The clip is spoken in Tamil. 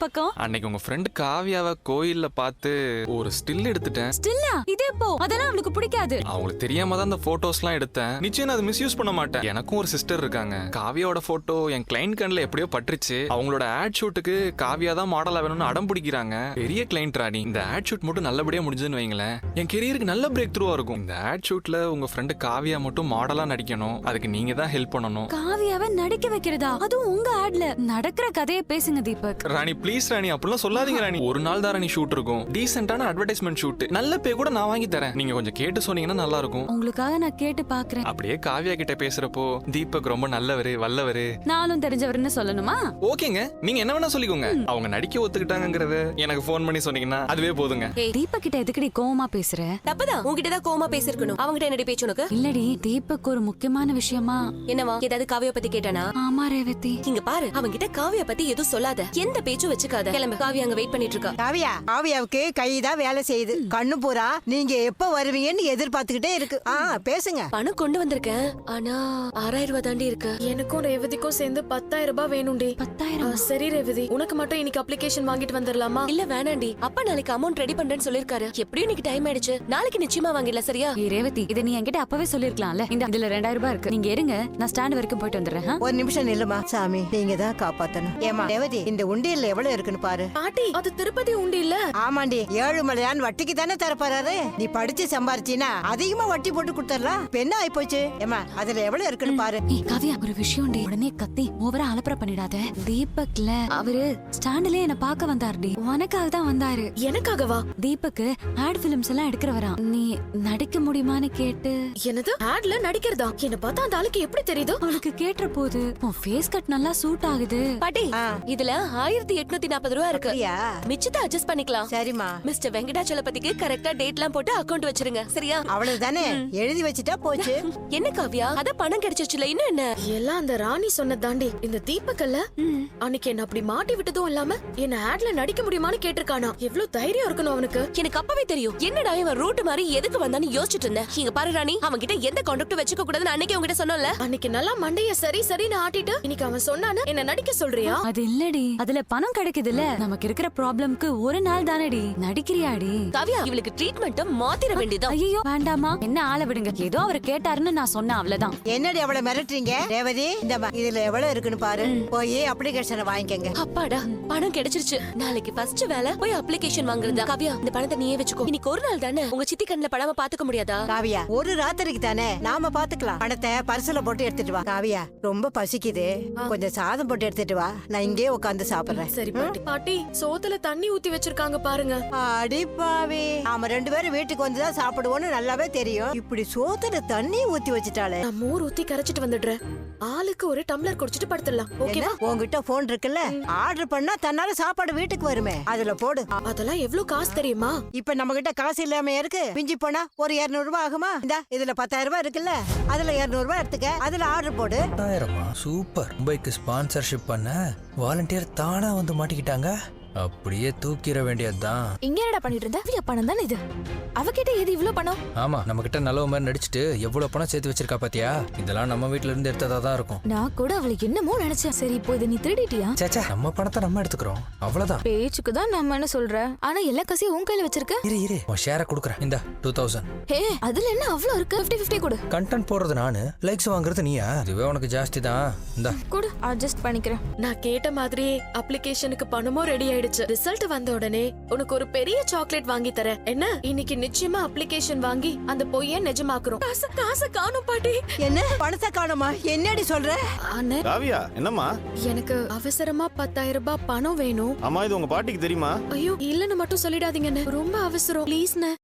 பக்கம்? அன்னைக்கு உங்க ஃப்ரெண்ட் காவியாவை கோயில்ல பார்த்து ஒரு ஸ்டில் எடுத்துட்டேன். ஸ்டில்லா? இதே போ. அதெல்லாம் அவளுக்கு பிடிக்காது. அவங்களுக்கு தெரியாம தான் அந்த போட்டோஸ்லாம் எடுத்தேன். நிச்சயம் நான் அதை மிஸ்யூஸ் பண்ண மாட்டேன். எனக்கும் ஒரு சிஸ்டர் இருக்காங்க. காவியாவோட போட்டோ என் கிளைண்ட் கண்ணில் எப்படியோ பட்டுருச்சு. அவங்களோட ஆட் ஷூட்டுக்கு காவியா தான் மாடலா வேணும்னு அடம் பிடிக்கிறாங்க. பெரிய கிளைண்ட் ராணி. இந்த ஆட் ஷூட் மட்டும் நல்லபடியா முடிஞ்சதுன்னு வைங்களேன், என் கெரியருக்கு நல்ல பிரேக் த்ரூவா இருக்கும். இந்த ஆட் ஷூட்ல உங்க ஃப்ரெண்டு காவியா மட்டும் மாடலா நடிக்கணும். அதுக்கு நீங்க தான் ஹெல்ப் பண்ணணும். காவியாவை நடிக்க வைக்கிறதா? அதுவும் உங்க ஆட்ல. நடக்கிற கதையை பேசுங்க தீபக். ராணி ப்ளீஸ் ராணி, அப்படிலாம் சொல்லாதீங்க ராணி. ஒரு நாள் தான் ராணி ஷூட் இருக்கும். டீசென்ட்டான அட்வர்டைஸ்மெண்ட் ஷூட். நல்ல பே கூட நான் வாங்கி தரேன். நீங்க கொஞ்சம் கேட்டு சொன்னீங்கன்னா நல்லா இருக்கும். உங்களுக்காக நான் கேட்டு பாக்குறேன். அப்படியே காவியா கிட்ட பேசுறப்போ தீபக் ரொம்ப நல்லவரு, வல்லவரு, நானும் தெரிஞ்சவருன்னு சொல்லணுமா? ஓகேங்க, நீங்க என்ன வேணா சொல்லிக்கோங்க. அவங்க நடிக்க ஒத்துக்கிட்டாங்கங்கறத எனக்கு ஃபோன் பண்ணி சொன்னீங்கன்னா அதுவே போதுங்க. தீபக் கிட்ட எதுக்குடி கோவமா பேசுற? தப்புதான், உன்கிட்ட தான் கோவமா பேசிருக்கணும். அவங்கிட்ட என்னடி பேச்சு உனக்கு? இல்லடி, தீபக் ஒரு முக்கியமான விஷயமா. என்னவா? ஏதாவது காவியா பத்தி கேட்டானா? ஆமா ரேவதி. இங்க பாரு, அவங்கிட்ட காவியா பத்தி எதுவும் சொல்லாத, எந்த பேச்சும் வச்சுக்காத. கிளம்பு, காவியா அங்க வெயிட் பண்ணிட்டு இருக்கா. காவியாவுக்கு கைதான் வேலை செய்யுது. கண்ணு பூரா நீங்க எப்ப வருவீங்கன்னு எதிர்பார்த்துக்கிட்டே இருக்கு. பேசுங்க. பணம் கொண்டு வந்திருக்கேன், ஆனா 6000 ரூபாய் தாண்டி இருக்கு. எனக்கும் ரேவதிக்கும் சேர்ந்து 10,000 ரூபாய் வேணும்டி. 10,000? சரி ரேவதி, உனக்கு மட்டும் இன்னைக்கு அப்ளிகேஷன் வாங்கிட்டு வந்துடலாமா? இல்ல வேணாண்டி, அப்பா நாளைக்கு அமௌண்ட் ரெடி பண்றேன்னு சொல்லிருக்காரு. எப்படியும் இன்னைக்கு டைம் ஆயிடுச்சு. நாளைக்கு நிச்சயமா வாங்கிடலாம், சரியா? ரேவதி, இத நீ என்கிட்ட அப்பவே சொல்லிருக்கலாம்ல. இந்த இதுல 2000 ரூபாய் இருக்கு. நீங்க இருங்க, நான் ஸ்டாண்ட் வரைக்கும் போயிட்டு வந்துடுறேன். ஒரு நிமிஷம் நில்லுமா. சாமி, நீங்க தான் காப்பாத்தணும். ஏமா ரேவதி, இந்த உண்டியல்ல எவ்வளவு இருக்குன்னு பாரு. பாட்டி, அது திருப்பதி உண்டி இல்ல? ஆமாண்டி, ஏழுமலையான் வட்டிக்கு தானே தரப்பாரு. நீ படிச்சு சம்பாரிச்சினா அதிகமா வட்டி போட்டு கொடுத்துடலாம். பெண்ண ஆயி போச்சு. ஏமா, அதுல எவ்வளவு இருக்குன்னு பாரு. காவியா, ஒரு விஷயம் உடனே கத்தி ஓவரா அலப்பற பண்ணிடாத. தீபக்ல அவரு ஸ்டாண்ட்ல என்ன பார்க்க வந்தாருடி. உனக்காக தான் வந்தாரு. எனக்காகவா? தீபக் ஆட் பிலிம்ஸ் எல்லாம் எடுக்கிறவரா. நீ நடிக்க முடியுமான்னு கேட்டு. என்னது? ஆட்ல நடிக்கிறதா? என்ன பார்த்தா அந்த ஆளுக்கு எப்படி தெரியுது? அவளுக்கு கேட்ட போது உன் ஃபேஸ் கட் நல்லா சூட் ஆகுது. பாட்டி, இதுல 1840 ரூபாய் இருக்கு. மிச்சத்தை அட்ஜஸ்ட் பண்ணிக்கலாம். சரிமா. மிஸ்டர் வெங்கடாச்சலபதிக்கு கரெக்டா டேட்லாம் போட்டு அக்கவுண்ட் வச்சிருங்க, சரியா? அவ்வளவுதானே, எழுதி வச்சுட்டா போச்சு. என்ன காவியா, அத பணம் கிடைச்சிருச்சுல, இன்னும் என்ன? எல்லாம் அந்த ராணி சொன்னதாண்டி. இந்த தீபக்கல்ல அன்னைக்கு என்ன அப்படி மாட்டி விட்டதும் இல்லாம என்ன ஆட்ல நடிக்க முடியுமான்னு கேட்டிருக்கானா. எவ்வளவு தைரியம் இருக்கணும் அவனுக்கு. எனக்கு அப்பவே தெரியும். என்னடா இவன் ரூட் மாதிரி எதுக்கு வந்தான்னு யோசிச்சுட்டு இருந்தேன். இங்க பாரு ராணி, அவன் கிட்ட எந்த கான்டாக்ட் வச்சுக்க கூடாதுன்னு அன்னைக்கு உங்ககிட்ட சொன்னல. அன்னைக்கு நல்லா மண்டைய சரி சரின்னு ஆட்டிட்டு இன்னைக்கு அவன் சொன்னானு என்ன நடிக்க சொல்றியா? அது இல்லடி, அதுல பணம் கிடைக்குதுல்ல. நமக்கு இருக்கிற ப்ராப்ளம்க்கு ஒரு நாள் தானடி. நடிக்கிறியாடி? காவியா, இவளுக்கு ட்ரீட்மெண்ட் மாத்திர வேண்டியதா? ஐயோ வேண்டாமா, என்ன ஆள விடுங்க. ஏதோ அவர் கேட்டாருன்னு நான் சொன்னேன், அவ்வளவுதான். என்னடி அவ்வளவு மிரட்டுறீங்க? ரேவதி, இந்த இதுல எவ்வளவு இருக்குன்னு பாரு. போய் அப்ளிகேஷனை வாங்கிக்கங்க. அப்பாடா, பணம் கிடைச்சிருச்சு. நாளைக்கு ஃபர்ஸ்ட் வேலை போய் அப்ளிகேஷன் வாங்குறதா. காவியா, இந்த பணத்தை நீயே வச்சுக்கோ. இன்னைக்கு ஒரு நாள் தானே, உங்க சித்தி கண்ணுல படாம பாத்துக்க முடியாதா? காவியா, ஒரு ராத்திரிக்கு தானே, நாம பாத்துக்கலாம். பணத்தை பரிசுல போட்டு எடுத்துட்டு வா. காவியா, ரொம்ப பசிக்குது, கொஞ்சம் சாதம் போட்டு எடுத்துட்டு வா. நான் இங்கே உட்கார்ந்து சாப்பிடுறேன். சரி பாட்டி. பாட்டி, சோத்துல தண்ணி ஊத்தி வச்சிருக்காங்க பாருங்க. அடிப்பாவே, நாம 2 பேரும் வீட்டுக்கு வந்துதான் சாப்பிடுவோம்னு நல்லாவே தெரியும். இப்படி சோத்துல தண்ணி ஊத்தி வச்சுட்டாளே. நான் மோர் ஊத்தி கரைச்சிட்டு வந்துடுறேன். ஆளுக்கு ஒரு டம்ளர் குடிச்சிட்டு படுத்துடலாம். ஓகேவா? உங்ககிட்ட போன் இருக்குல்ல, ஆர்டர் பண்ணா தன்னால சாப்பாடு வீட்டுக்கு வருமே, அதுல போடு. அதெல்லாம் எவ்வளவு காசு தெரியுமா? இப்ப நம்ம கிட்ட காசு இல்லாம இருக்கு. மிஞ்சி போனா ஒரு 200 ரூபாய் ஆகுமா? இந்த இதுல 10,000 ரூபாய் இருக்குல்ல, அதுல 200 ரூபாய் எடுத்துக்க, அதுல ஆர்டர் போடு. 10,000 சூப்பர். மும்பைக்கு ஸ்பான்சர்ஷிப் பண்ண வாலண்டியர் தானா வந்து மாட்டிக்கிட்டாங்க. அப்படியே தூக்கிட வேண்டியதுதான். இங்க என்னடா பண்ணிட்டு இருந்த? பணம் தானே இது. அவகிட்ட எது இவ்ளோ பணம்? ஆமா, நம்ம கிட்ட நல்ல மாதிரி நடிச்சிட்டு எவ்வளவு பணம் சேர்த்து வச்சிருக்கா பாத்தியா? இதெல்லாம் நம்ம வீட்ல இருந்து எடுத்ததா தான் இருக்கும். நான் கூட அவளுக்கு என்னமோ நினைச்சேன். சரி, இப்போ இதை நீ திருடிட்டியா? சேச்சா, நம்ம பணத்தை நம்ம எடுத்துக்கிறோம், அவ்வளவுதான். பேச்சுக்கு தான் நம்ம என்ன சொல்ற, ஆனா எல்லா காசையும் உன் கையில வச்சிருக்க. இரு உன் ஷேரை கொடுக்குறேன். இந்த 2000. ஹே, அதுல என்ன அவ்வளவு இருக்கு? 50-50 கொடு. கண்டென்ட் போடுறது நானு, லைக்ஸ் வாங்குறது நீயா? இதுவே உனக்கு ஜாஸ்தி தான். இந்த கொடு, அட்ஜஸ்ட் பண்ணிக்கிறேன். நான் கேட்ட மாதிரி அப்ளிகேஷனுக்கு பணமும் ரெடி ஆயிடுச்சு. ரிசல்ட் வந்த உடனே உனக்கு ஒரு பெரிய சாக்லேட் வாங்கி தரேன். என்ன, இன்னைக்கு நிச்சயமா அப்ளிகேஷன் வாங்கி அந்த பொய்யை நிஜமாக்குறோம். காசு காணும் பாட்டி. என்ன பணத்தை காணுமா? என்னடி சொல்ற? காவியா, என்னம்மா? எனக்கு அவசரமா 10,000 ரூபாய் பணம் வேணும். அம்மா, இது உங்க பாட்டிக்கு தெரியுமா? ஐயோ, இல்லன்னு மட்டும் சொல்லிடாதீங்கன்னு. ரொம்ப அவசரம், ப்ளீஸ்ண்ணே.